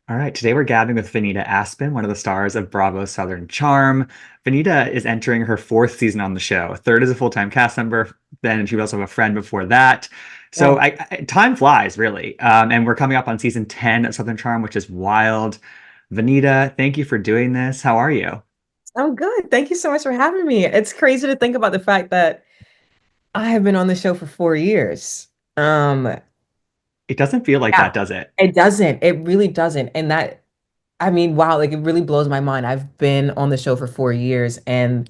All right, today we're gabbing with Venita Aspen, one of the stars of Bravo's Southern Charm. Venita is entering her fourth season on the show. Third as a full-time cast member, then she was also a friend before that. So Yeah. time flies, really. And we're coming up on season 10 of Southern Charm, which is wild. Venita, thank you for doing this. How are you? I'm good. Thank you so much for having me. It's crazy to think about the fact that I have been on the show for 4 years. Um, It doesn't feel like yeah, that, does it? it doesn't. It really doesn't. And that, I mean, wow, like it really blows my mind. I've been on the show for 4 years, and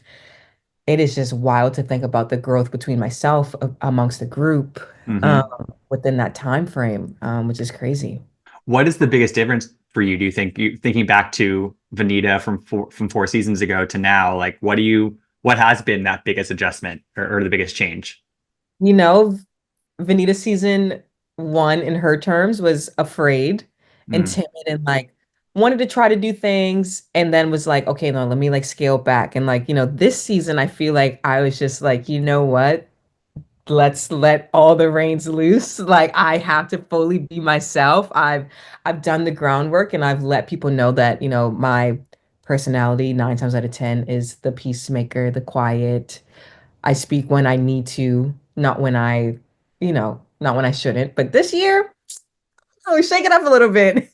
it is just wild to think about the growth between myself amongst the group um, Hmm. within that time frame, which is crazy. What is the biggest difference for you, do you think? You thinking back to Venita from four seasons ago to now, like what has been that biggest adjustment or the biggest change? You know, Venita season 1 in her terms was afraid and Mm. timid and like wanted to try to do things and then was like, okay, no, let me like scale back. And like, this season I feel like I was just like, you know what? Let's let all the reins loose. Like I have to fully be myself. I've done the groundwork and I've let people know that, my personality 9 times out of 10 is the peacemaker, the quiet. I speak when I need to, not when not when I shouldn't. But this year, I was shaking up a little bit.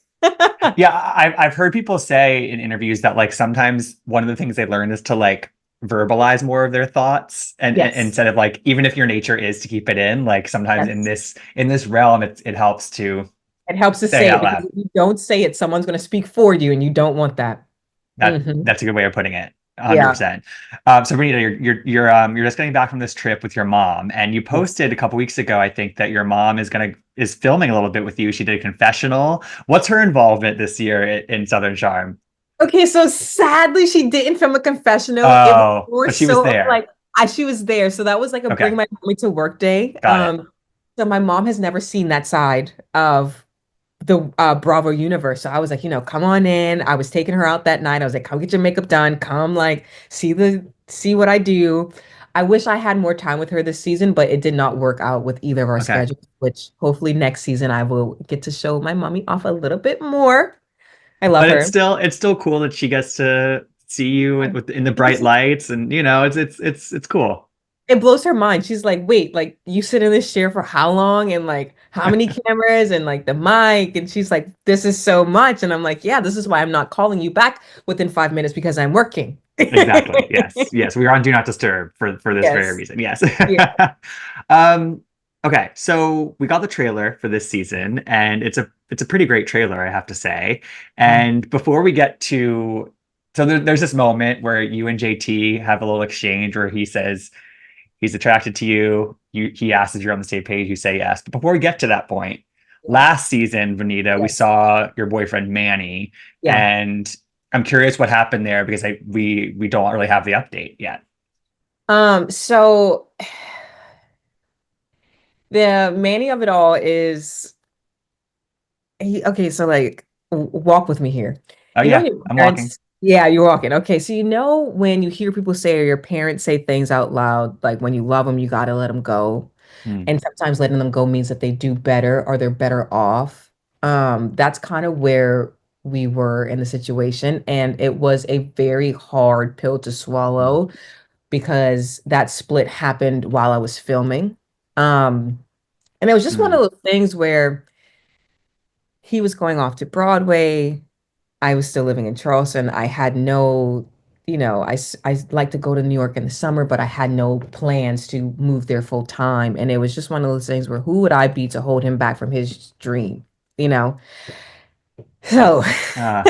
Yeah, I've heard people say in interviews that like sometimes one of the things they learn is to like verbalize more of their thoughts and Yes, instead of like even if your nature is to keep it in, like sometimes in yes. this realm it helps to It helps to say it say it out because loud. if you don't say it, someone's going to speak for you, and you don't want that. That's a good way of putting it. Yeah. 100%. So Renita, you're just getting back from this trip with your mom, and you Yeah. posted a couple weeks ago, I think, that your mom is filming a little bit with you. She did a confessional. What's her involvement this year in Southern Charm? Okay, so sadly, she didn't film a confessional. It was Oh, more but she was so of there. like she was there, so that was like a bring Okay, my mommy to work day. got it. So my mom has never seen that side of the Bravo universe. So I was like, come on in. I was taking her out that night. I was like, come get your makeup done. Come like see what I do. I wish I had more time with her this season, but it did not work out with either of our Okay, schedules, which hopefully next season I will get to show my mommy off a little bit more. I love but her. it's still cool that she gets to see you in the bright lights, and it's cool. It blows her mind. She's like, wait, like you sit in this chair for how long and like how many cameras and like the mic? And she's like, this is so much. And I'm like, yeah, this is why I'm not calling you back within 5 minutes because I'm working. Exactly. Yes. Yes. We are on Do Not Disturb for this very Yes. reason. Yes. Yeah. um, okay. So we got the trailer for this season, and it's a pretty great trailer, I have to say. And before we get to there's this moment where you and JT have a little exchange where he says he's attracted to you. He asks if you're on the same page. You say yes. But before we get to that point, Yeah. last season, Vanita, we Yes. saw your boyfriend Manny, Yeah. and I'm curious what happened there because we don't really have the update yet. So the Manny of it all is okay, so like walk with me here. Oh When yeah, your I'm walking. parents, yeah, you're walking. Okay, so when you hear people say or your parents say things out loud, like when you love them, you gotta let them go. Hmm. And sometimes letting them go means that they do better or they're better off. That's kind of where we were in the situation. And it was a very hard pill to Hmm. swallow because that split happened while I was filming. And it was just one Hmm. of those things where he was going off to Broadway. I was still living in Charleston. I had no, I like to go to New York in the summer, but I had no plans to move there full time. And it was just one of those things where who would I be to hold him back from his dream, you know? So, Uh,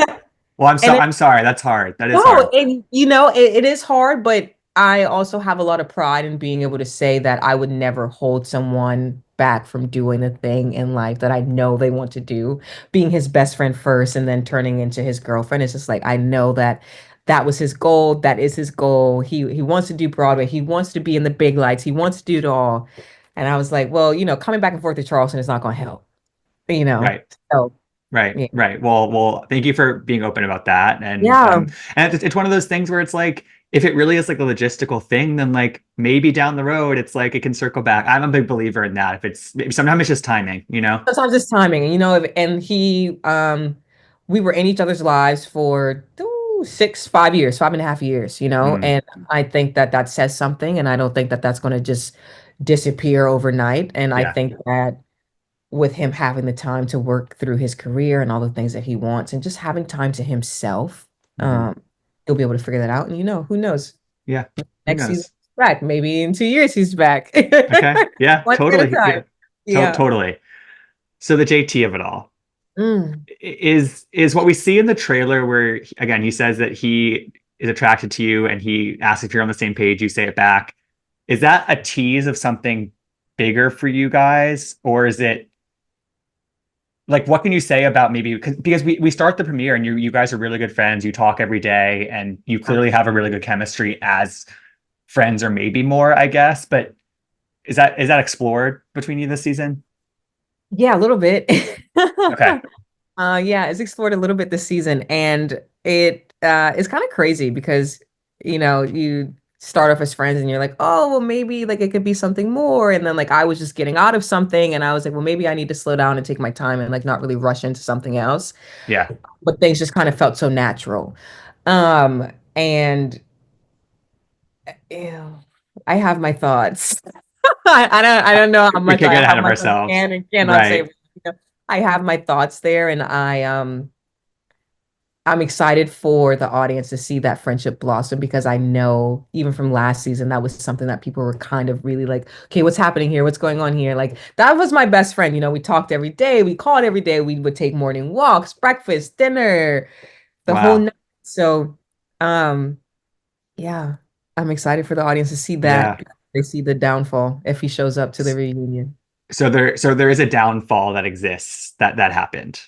well, and I'm sorry. That's hard. That is no, hard. and it is hard, but I also have a lot of pride in being able to say that I would never hold someone back from doing the thing in life that I know they want to do. Being his best friend first and then turning into his girlfriend. It's just like I know that that was his goal. That is his goal. He wants to do Broadway. He wants to be in the big lights. He wants to do it all. And I was like, well, coming back and forth to Charleston is not going to help, you know. Right. So Right, yeah, right. Well, thank you for being open about that. yeah. And it's one of those things where it's like, if it really is like a logistical thing, then like maybe down the road, it's like it can circle back. I'm a big believer in that. If it's sometimes it's just timing, you know? Sometimes it's timing, and and he we were in each other's lives for 5 years, 5.5 years, Mm, and I think that that says something, and I don't think that that's going to just disappear overnight. And I yeah. think that with him having the time to work through his career and all the things that he wants, and just having time to himself, Hmm. um, he'll be able to figure that out. And who knows? Yeah. Who Next season, knows? he's back. Maybe in 2 years, he's back. Okay. Yeah, One day at a totally. time. Yeah. Yeah. Totally. So the JT of it all Mm. is what we see in the trailer where again he says that he is attracted to you and he asks if you're on the same page, you say it back. Is that a tease of something bigger for you guys, or is it like what can you say about maybe because we start the premiere and you guys are really good friends, you talk every day and you Yeah. clearly have a really good chemistry as friends or maybe more, I guess, but is that explored between you this season? Yeah, a little bit. Okay. Yeah, it's explored a little bit this season, and it's kind of crazy because you start off as friends and you're like, oh, well, maybe like it could be something more, and then like I was just getting out of something, and I was like, well, maybe I need to slow down and take my time and like not really rush into something else. Yeah. But things just kind of felt so natural, and ew, I have my thoughts. I don't know how We much can't I get how ahead of much I ourselves. can and cannot say. Right. But, I have my thoughts there, and I'm excited for the audience to see that friendship blossom because I know even from last season that was something that people were kind of really like, okay, what's happening here? What's going on here? Like that was my best friend. We talked every day, we called every day, we would take morning walks, breakfast, dinner, the whole Wow. night. So, um, yeah, I'm excited for the audience to see that. Yeah. They see the downfall if he shows up to the reunion. So there is a downfall that exists that happened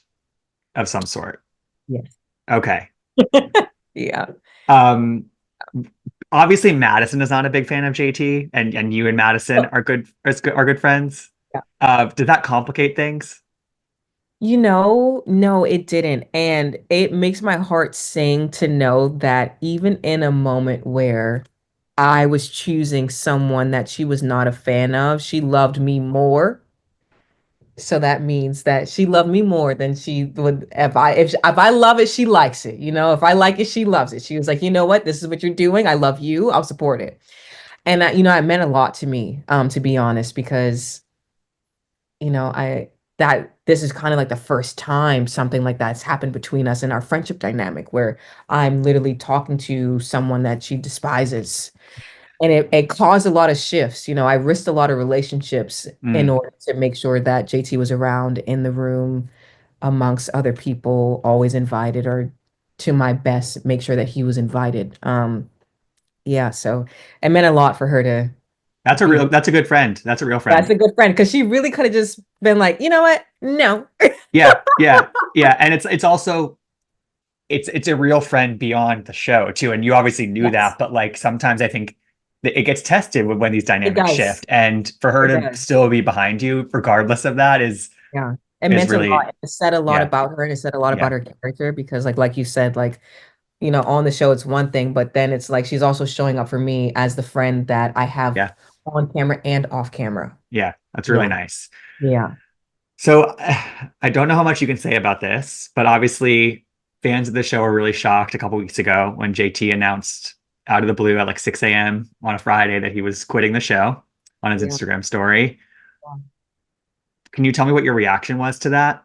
of some sort. Yes. Okay. Yeah. Um Obviously Madison is not a big fan of JT and you and Madison are good friends. Yeah. Did that complicate things? No, it didn't. And it makes my heart sing to know that even in a moment where I was choosing someone that she was not a fan of, she loved me more. So that means that she loved me more than she would if I love it, she likes it. If I like it, she loves it. She was like, you know what? This is what you're doing. I love you. I'll support it. And it meant a lot to me, to be honest, because I that this is kind of like the first time something like that's happened between us in our friendship dynamic where I'm literally talking to someone that she despises. And it caused a lot of shifts. I risked a lot of relationships in Mm, order to make sure that JT was around in the room amongst other people, always invited, or to my best, make sure that he was invited. Yeah, so it meant a lot for her to be with. that's a good friend. That's a real That's friend. a good friend because she really could have just been like, you know what? No. Yeah, yeah, yeah. And it's also it's a real friend beyond the show too. And you obviously knew Yes, that, but like sometimes I think that it gets tested when these it dynamics does. shift. And for her It to does. still be behind you, regardless of that, Yeah. It is meant a lot. really It said a lot yeah, about her and it said a lot about yeah, her character because like you said, like, on the show it's one thing, but then it's like she's also showing up for me as the friend that I have yeah, on camera and off camera. yeah. That's really Yeah. nice. Yeah. So I don't know how much you can say about this, but obviously fans of the show were really shocked a couple weeks ago when JT announced out of the blue at like 6 a.m. on a Friday that he was quitting the show on his Yeah. Instagram story. Can you tell me what your reaction was to that?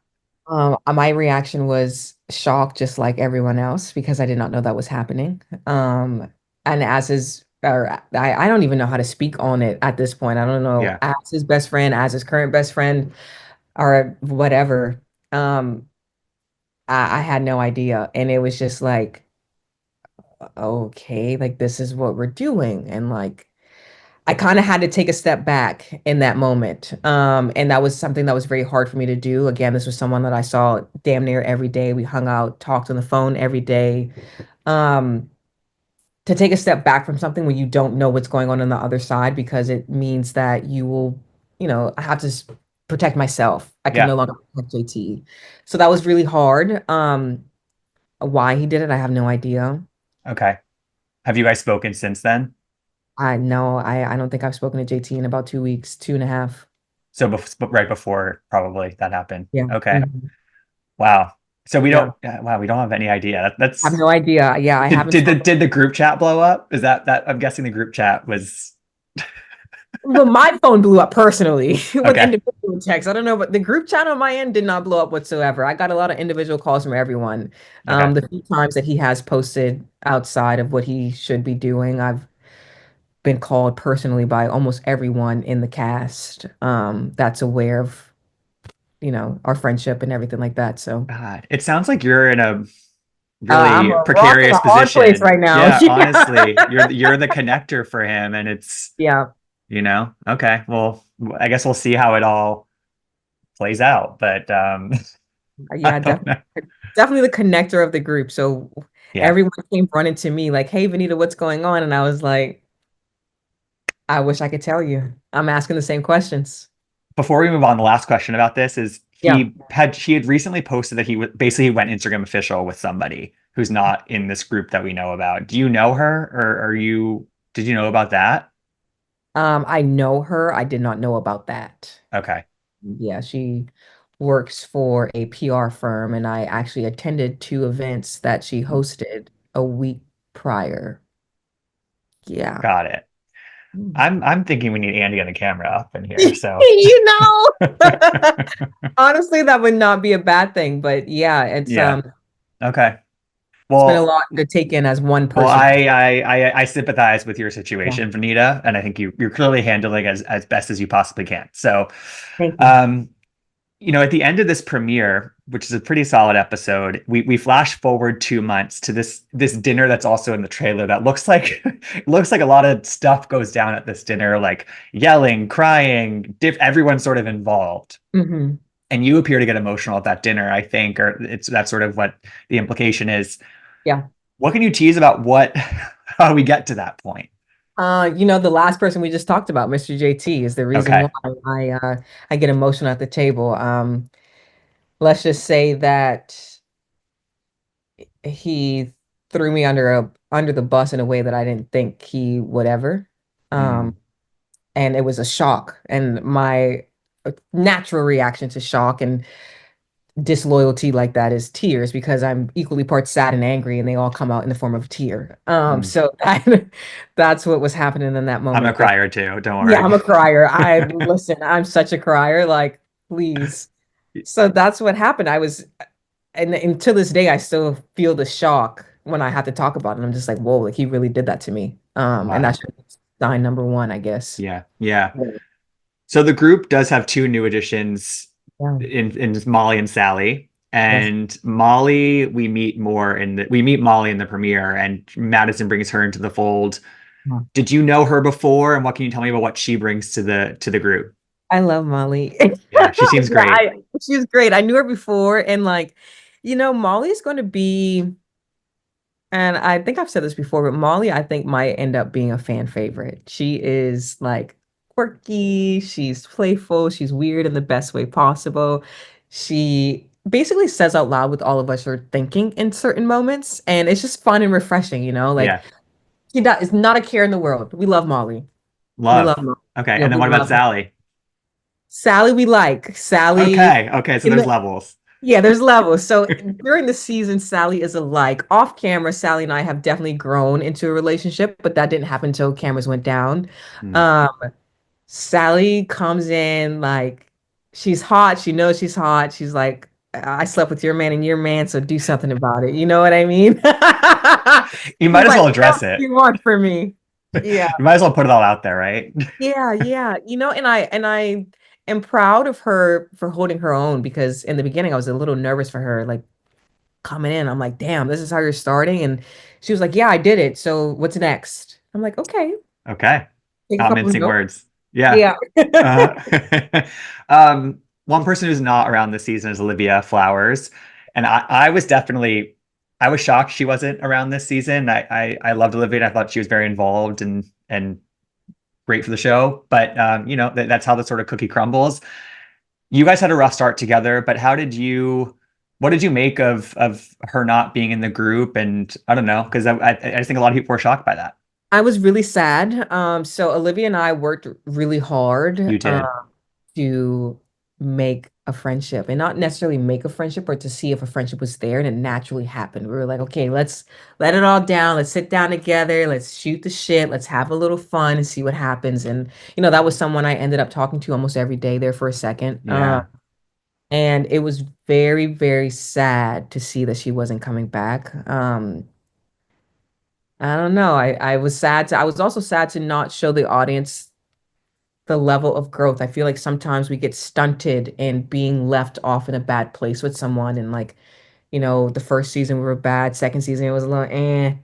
My reaction was shock, just like everyone else, because I did not know that was happening. And as his, or I don't even know how to speak on it at this point. I don't know, Yeah, as his best friend, as his current best friend, or whatever. Um, I had no idea, and it was just like, okay, like this is what we're doing, and like I kind of had to take a step back in that moment. And that was something that was very hard for me to do. Again, this was someone that I saw damn near every day. We hung out, talked on the phone every day. Um, to take a step back from something when you don't know what's going on the other side, because it means that you will, I have to protect myself. I can yeah. no longer protect JT. So that was really hard. Why he did it, I have no idea. Okay. Have you guys spoken since then? I know I don't think I've spoken to JT in about 2 weeks, 2.5. So right before probably that happened. Yeah. Okay. Mhm. Wow. So we Yeah. don't. Wow, we don't have any idea. I have That's no idea. Yeah, I did haven't did the spoken. did the group chat blow up? Is that I'm guessing the group chat was Well, my phone blew up personally with okay. individual texts. I don't know, but the group chat on my end did not blow up whatsoever. I got a lot of individual calls from everyone. Okay. The few times that he has posted outside of what he should be doing, I've been called personally by almost everyone in the cast, that's aware of, our friendship and everything like that. So God, it sounds like you're in a I'm really a rock in precarious a hard place position. right now. Yeah, honestly, you're the connector for him, and it's Yeah. okay. Well, I guess we'll see how it all plays out. But I Yeah, don't definitely. know. Definitely the connector of the group. So Yeah. everyone came running to me like, "Hey, Venita, what's going on?" And I was like, "I wish I could tell you. I'm asking the same questions." Before we move on, the last question about this is Yeah. she had recently posted that basically went Instagram official with somebody who's not in this group that we know about. Do you know her, or did you know about that? I know her. I did not know about that. Okay. Yeah, she works for a PR firm, and I actually attended two events that she hosted a week prior. Yeah. Got it. Mm. I'm thinking we need Andy on the camera up in here. So You know, honestly, that would not be a bad thing, but yeah, yeah. Okay. it's been a Well, lot to take in as one well, person. I sympathize with your Yeah. situation, Vanita, and I think you're clearly handling as best as you possibly can. So, Thank you. um, at the end of this premiere, which is a pretty solid episode, we flash forward 2 months to this dinner that's also in the trailer that looks like it looks like a lot of stuff goes down at this dinner, like yelling, crying, everyone's sort of involved. Hmm. And you appear to get emotional at that dinner, I think, or it's that's sort of what the implication is. Yeah. What can you tease about how we get to that point? The last person we just talked about, Mr. JT, is the reason why Okay. I get emotional at the table. Let's just say that he threw me under the bus in a way that I didn't think he would ever. Um, Mm, and it was a shock. And my natural reaction to shock and disloyalty like that is tears because I'm equally part sad and angry, and they all come out in the form of a tear. mm. So that's what was happening in that I'm a moment. crier too. Don't Yeah, worry. I'm a crier. I listen, I'm such a crier. Like, please. So that's what happened. And to this day, I still feel the shock when I have to talk about it. I'm just like, whoa, like he really did that to me. And Wow. that's sign number one, I guess. Yeah. Yeah. Yeah. So the group does have two new additions Yeah. in Molly and Sally. Yes. And Molly, we meet Molly in the premiere, and Madison brings her into the fold. Yeah. Did you know her before, and what can you tell me about what she brings to the group? I love Molly. Yeah, she seems Yeah, great. she was great. I knew her before, and like, Molly's going to be, and I think I've said this before, but Molly, I think might end up being a fan favorite. She is like quirky, she's playful, she's weird in the best way possible. She basically says out loud what all of us are thinking in certain moments, and it's just fun and refreshing, like Yeah. she is not a care in the world. We love Molly. We love Love. Molly. Okay. Yeah, And then we what about love her. Sally? Sally, we like. Sally Okay. Okay. So in there's the levels. Yeah, there's levels. So during the season, Sally is a like. Off camera, Sally and I have definitely grown into a relationship, but that didn't happen until cameras went down. Hmm. Um, Sally comes in like she's hot. She knows she's hot. She's like, I slept with your man, so do something about it. You know what I mean? You She's might as like, well what else address do it. you want from me? Yeah. You might as well put it all out there, right? Yeah, yeah. And I am proud of her for holding her own because in the beginning I was a little nervous for her, like coming in. I'm like, damn, this is how you're starting. And she was like, yeah, I did it. So what's next? I'm like, okay, Okay. take a Not couple of mincing notes. words. Yeah. Yeah. Uh, one person who's not around this season is Olivia Flowers, and I was shocked she wasn't around this season. I loved Olivia. And I thought she was very involved and great for the show. But that's how the sort of cookie crumbles. You guys had a rough start together, but what did you make of her not being in the group? And I don't know, because I just think a lot of people were shocked by that. I was really sad. So Olivia and I worked really hard You did. to make a friendship and not necessarily make a friendship, or to see if a friendship was there, and it naturally happened. We were like, okay, let's let it all down. Let's sit down together. Let's shoot the shit. Let's have a little fun and see what happens. And that was someone I ended up talking to almost every day there for a second. Yeah. And it was very, very sad to see that she wasn't coming back. I don't know. I was sad to, I was also sad to not show the audience the level of growth. I feel like sometimes we get stunted in being left off in a bad place with someone. And like, the first season we were bad, second season it was a little eh.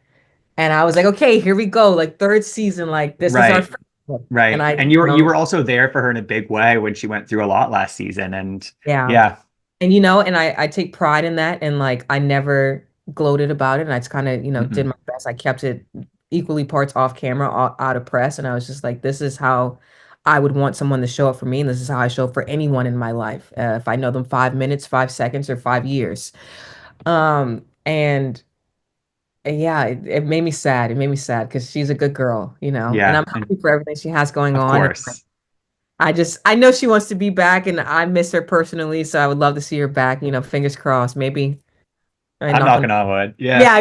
And I was like, okay, here we go. Like third season, like this is our Right. friendship. And Right. I, And you were also there for her in a big way when she went through a lot last season. And yeah. yeah. And and I take pride in that, and like I never gloated about it, and I just kind of, did Hmm. my best. I kept it equally parts off camera, out of press, and I was just like, this is how I would want someone to show up for me, and this is how I show up for anyone in my life. If I know them 5 minutes, 5 seconds, or 5 years. And yeah, it made me sad. It made me sad because she's a good girl, and Yeah. I'm And happy for everything she has going of on. And course, I know she wants to be back, and I miss her personally, so I would love to see her back. Fingers crossed. Maybe I I'm knock on. knocking on wood. Yeah. Yeah,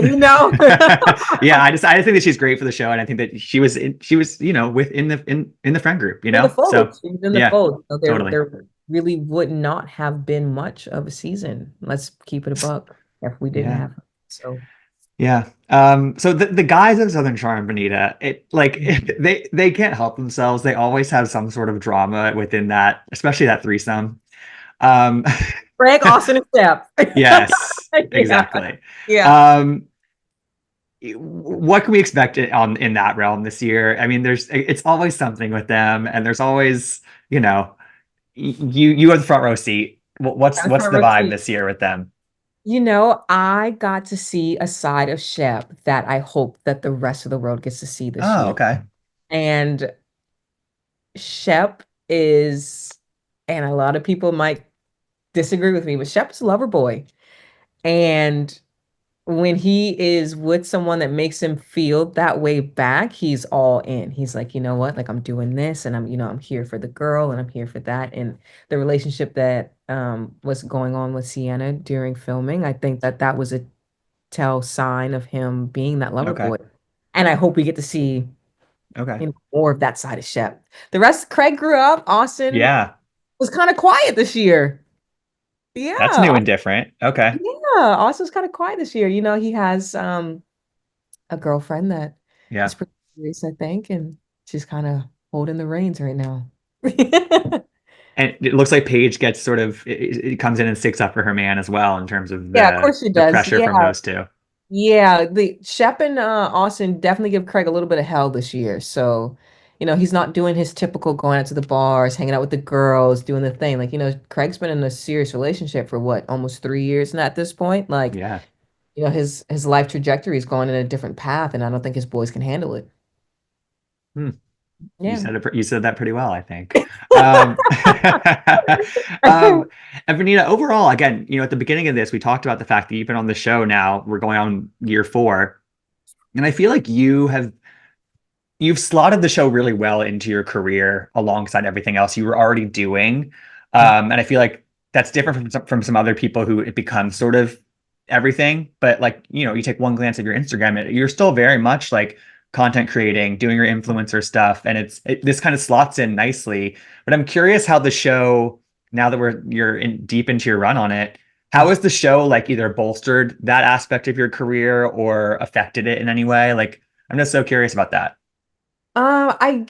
Yeah. I just think that she's great for the show. And I think that she was, within in the friend group, in the So fold. She's in the yeah, fold. So totally. there really would not have been much of a season. Let's keep it a buck if we didn't Yeah. have her. So Yeah. So the guys of Southern Charm, Bonita, it like they can't help themselves. They always have some sort of drama within that, especially that threesome. Um, Greg, Austin, and Steph. yes, Yeah, exactly. yeah. Um, what can we expect in that realm this year? I mean, it's always something with them, and there's always, you have the front row seat. That's What's front the row vibe seat. this year with them? I got to see a side of Shep that I hope that the rest of the world gets to see this Oh, year. okay. And Shep is, and a lot of people might disagree with me, but Shep's a lover boy. And when he is with someone that makes him feel that way back, he's all in. He's like, you know what? Like I'm doing this, and I'm here for the girl, and I'm here for that. And the relationship that was going on with Sienna during filming, I think that that was a tell sign of him being that lover Okay. boy. And I hope we get to see, Okay. more of that side of Shep. The rest, Craig grew up. Austin Yeah, was kind of quiet this year. that's Yeah, new and different. Okay. yeah. Austin's kind of quiet this year. He has a girlfriend that Yeah. is pretty serious, I think, and she's kind of holding the reins right now. And it looks like Paige gets sort of it comes in and sticks up for her man as well in terms of Yeah, of the course she the does. pressure Yeah, from those two. yeah. The Shep and Austin definitely give Craig a little bit of hell this year. So, he's not doing his typical going out to the bars, hanging out with the girls, doing the thing. Like, Craig's been in a serious relationship for what, almost 3 years now at this point. Like, Yeah. his life trajectory is going in a different path, and I don't think his boys can handle it. Hmm. You Yeah. said it. You said that pretty well, I think. Um, um, and Vanita, overall, again, at the beginning of this, we talked about the fact that you've been on the show now. We're going on year 4, and I feel like you've slotted the show really well into your career alongside everything else you were already doing. And I feel like that's different from some other people who it becomes sort of everything. But like, you take one glance at your Instagram, you're still very much like content creating, doing your influencer stuff. And this kind of slots in nicely. But I'm curious how the show, now that you're deep into your run on it, how has the show like either bolstered that aspect of your career or affected it in any way? Like, I'm just so curious about that. I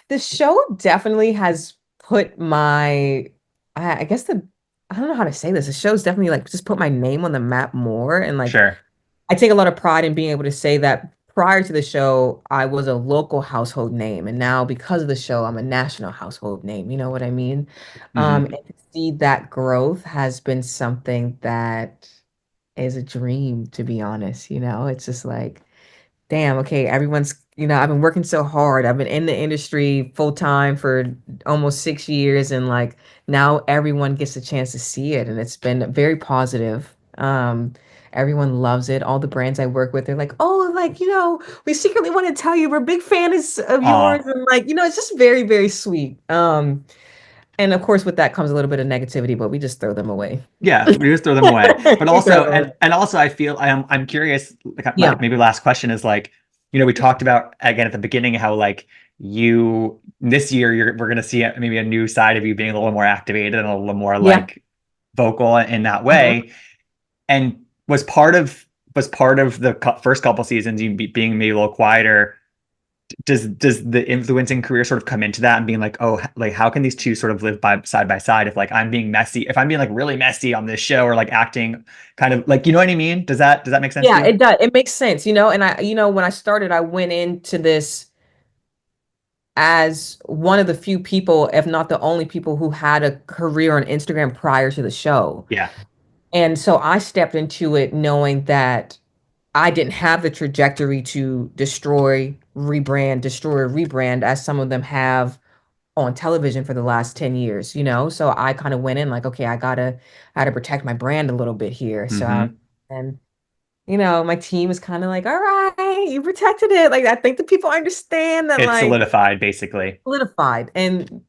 the show definitely has put my I guess I don't know how to say this. The show's definitely like just put my name on the map more, and like Sure. I take a lot of pride in being able to say that prior to the show I was a local household name, and now because of the show I'm a national household name. You know what I mean? Hmm. And to see that growth has been something that is a dream, to be honest. It's just like, damn, okay, everyone's, I've been working so hard. I've been in the industry full time for almost 6 years, and like now everyone gets a chance to see it, and it's been very positive. Everyone loves it. All the brands I work with, they're like, oh, like, we secretly want to tell you we're big fans of yours, Aw. and like, it's just very, very sweet. And of course, with that comes a little bit of negativity, but we just throw them away. Yeah, we just throw them away. But We throw also, them away. and also, I feel I'm curious. Like my Yeah. maybe last question is like, we talked about again at the beginning how like you this year we're gonna see maybe a new side of you being a little more activated and a little more Yeah. like vocal in that Mhm. way. And was part of the first couple seasons you being maybe a little quieter. Does the influencing career sort of come into that and being like, oh, like how can these two sort of live by side if like I'm being messy, if I'm being like really messy on this show or like acting kind of like, you know what I mean? Does that make sense to Yeah, you? it does. It makes sense, and when I started, I went into this as one of the few people, if not the only people, who had a career on Instagram prior to the show. Yeah, And so I stepped into it knowing that I didn't have the trajectory to destroy, rebrand as some of them have on television for the last 10 years. So I kind of went in like, okay, I gotta protect my brand a little bit here. hmm And my team is kind of like, all right, you protected it. Like I think the people understand that, it's like, solidified basically. solidified. And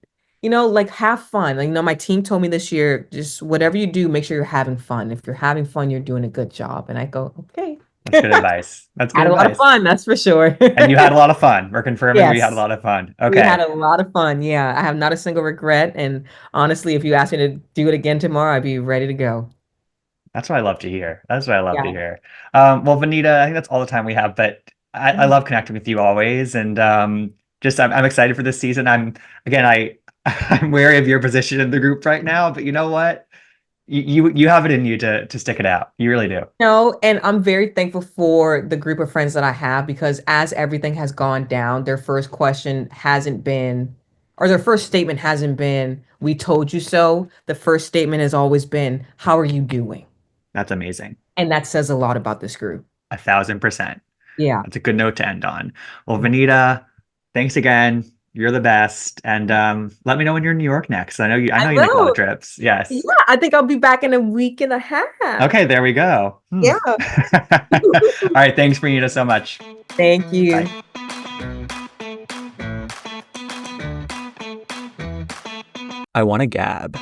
like, have fun. Like, my team told me this year, just whatever you do, make sure you're having fun. If you're having fun, you're doing a good job. And I go, okay. That's good advice. That's good Had a lot of advice. fun, that's for sure. And you had a lot of fun. We're confirming we had a Yes, lot of fun. we had Okay. a lot of fun. Yeah, I have not a single regret. And honestly, if you asked me to do it again tomorrow, I'd be ready to go. That's what I love to hear. That's what I love to Yeah. hear. Well, Vanita, I think that's all the time we have, but I love connecting with you always. And just I'm excited for this season. Again, I'm wary of your position in the group right now, but you know what? You have it in you to stick it out. You really do. No, and I'm very thankful for the group of friends that I have, because as everything has gone down, their first question hasn't been, or their first statement hasn't been, "We told you so." The first statement has always been, "How are you doing?" That's amazing. And that says a lot about this group. 1,000%. Yeah. That's a good note to end on. Well, Vanita, thanks again. You're the best. And let me know when you're in New York next. I I know you make a lot of will. trips. Yeah, Yes. I think I'll be back in a week and a half. Okay, there we go. Yeah. All right, thanks, Vanita, so much. Thank you. Bye. I want to gab.